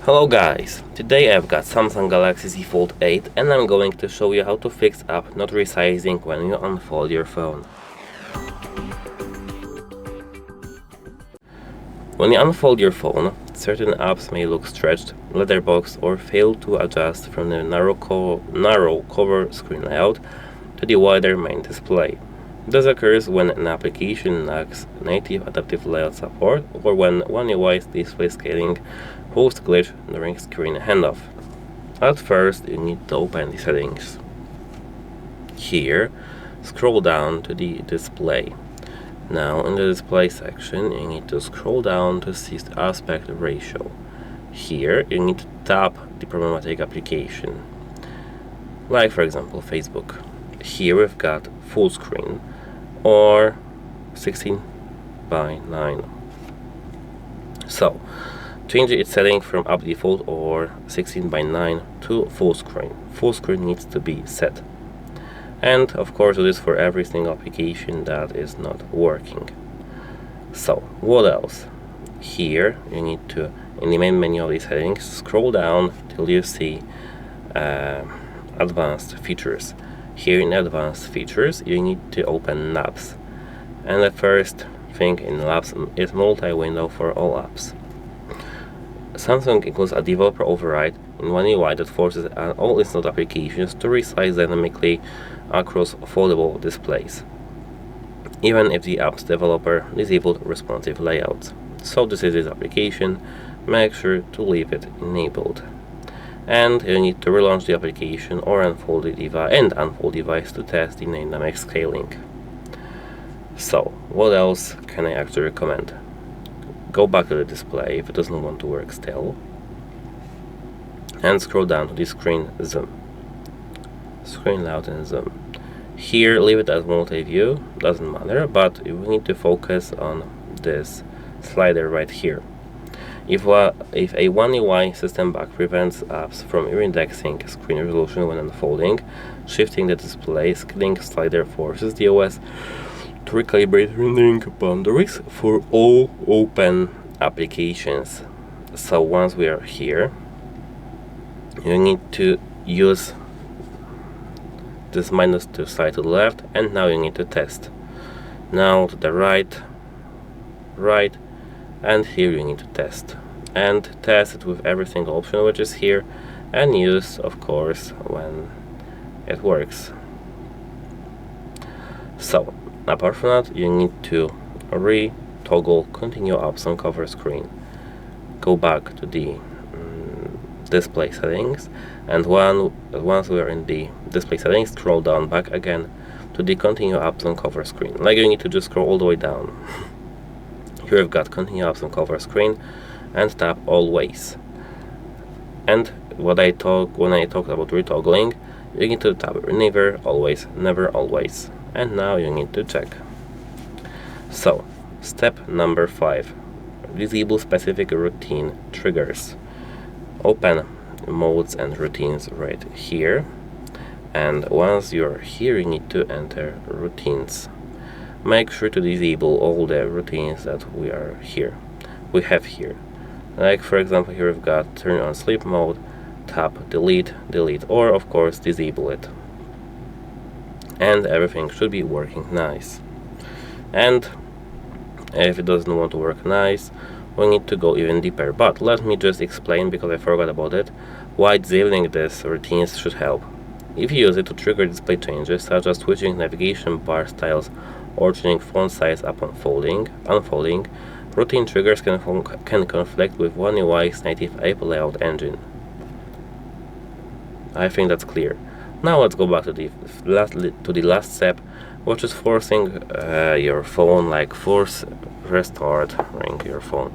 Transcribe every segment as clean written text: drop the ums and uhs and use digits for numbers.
Hello guys, today I've got Samsung Galaxy Z Fold 8 and I'm going to show you how to fix up not resizing when you unfold your phone. When you unfold your phone, certain apps may look stretched, letterboxed or fail to adjust from the narrow cover screen layout to the wider main display. This occurs when an application lacks native adaptive layout support or when One UI's display scaling hosts glitch during screen handoff. At first, you need to open the settings. Here, scroll down to the display. Now, in the display section, you need to scroll down to see the aspect ratio. Here, you need to tap the problematic application, like for example Facebook. Here we've got full screen or 16:9. So, change its setting from up default or 16:9 to full screen. Full screen needs to be set. And of course do this for every single application that is not working. So, what else? Here you need to, in the main menu of the settings, scroll down till you see advanced features. Here in advanced features you need to open apps, and the first thing in apps is multi-window for all apps. Samsung includes a developer override in One UI that forces all installed applications to resize dynamically across foldable displays, even if the app's developer disabled responsive layouts. So this is this application, make sure to leave it enabled. And you need to relaunch the application or unfold the device to test the dynamic scaling. So, what else can I actually recommend? Go back to the display if it doesn't want to work still, and scroll down to the screen zoom. Screen layout and zoom. Here, leave it as multi-view, doesn't matter, but we need to focus on this slider right here. If a One UI system bug prevents apps from indexing screen resolution when unfolding, shifting the display scaling slider forces the OS to recalibrate rendering boundaries for all open applications. So once we are here, you need to use this -2 side to the left, and now you need to test. Now to the right, and here you need to test. And test it with every single option which is here, and use, of course, when it works. So, apart from that, you need to re-toggle continue apps on cover screen. Go back to the display settings, and once we are in the display settings, scroll down back again to the continue apps on cover screen. Like, you need to just scroll all the way down. Here we've got continue apps on cover screen, and tap always. And when I talked about retoggling, you need to tap never, always, never, always. And now you need to check. So, step number 5. Disable specific routine triggers. Open modes and routines right here. And once you're here, you need to enter routines. Make sure to disable all the routines that we have here. Like for example, here we've got turn on sleep mode, tap delete, or of course disable it. And everything should be working nice. And if it doesn't want to work nice, we need to go even deeper. But let me just explain, because I forgot about it, why disabling these routines should help. If you use it to trigger display changes, such as switching navigation bar styles or changing font size upon unfolding, routine triggers can conflict with One UI's native app layout engine. I think that's clear. Now let's go back to the last step, which is forcing your phone, like force restarting your phone.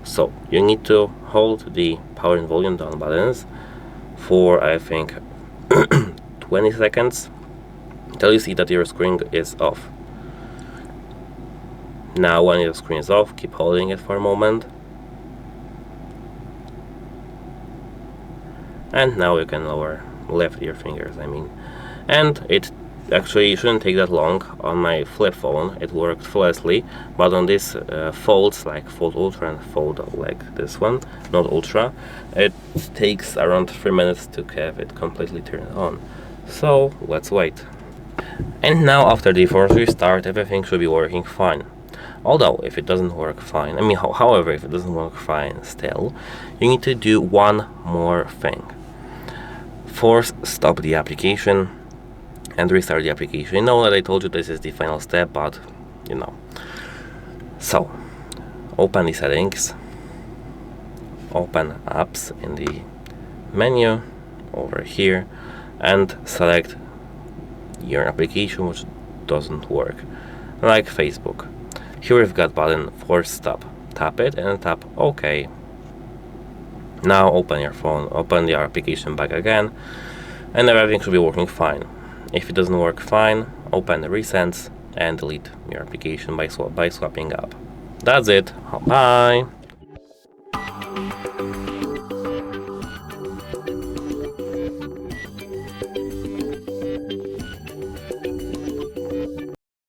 So you need to hold the power and volume down buttons for, I think, 20 seconds until you see that your screen is off. Now when your screen is off, keep holding it for a moment. And now you can lift your fingers, and it Actually, it shouldn't take that long. On my flip phone it worked flawlessly, but on this folds, like Fold Ultra and Fold like this one, not Ultra, it takes around 3 minutes to have it completely turned on. So let's wait. And now after the force restart, everything should be working fine. Although if it doesn't work fine, however, if it doesn't work fine still, you need to do one more thing. Force stop the application and restart the application. I know that I told you this is the final step, but you know. So open the settings, open apps in the menu over here, and select your application which doesn't work, like Facebook. Here we've got button force stop. Tap it and tap OK. Now open your phone, open the application back again, and everything should be working fine. If it doesn't work fine, open the recents and delete your application by swapping up. That's it. Bye!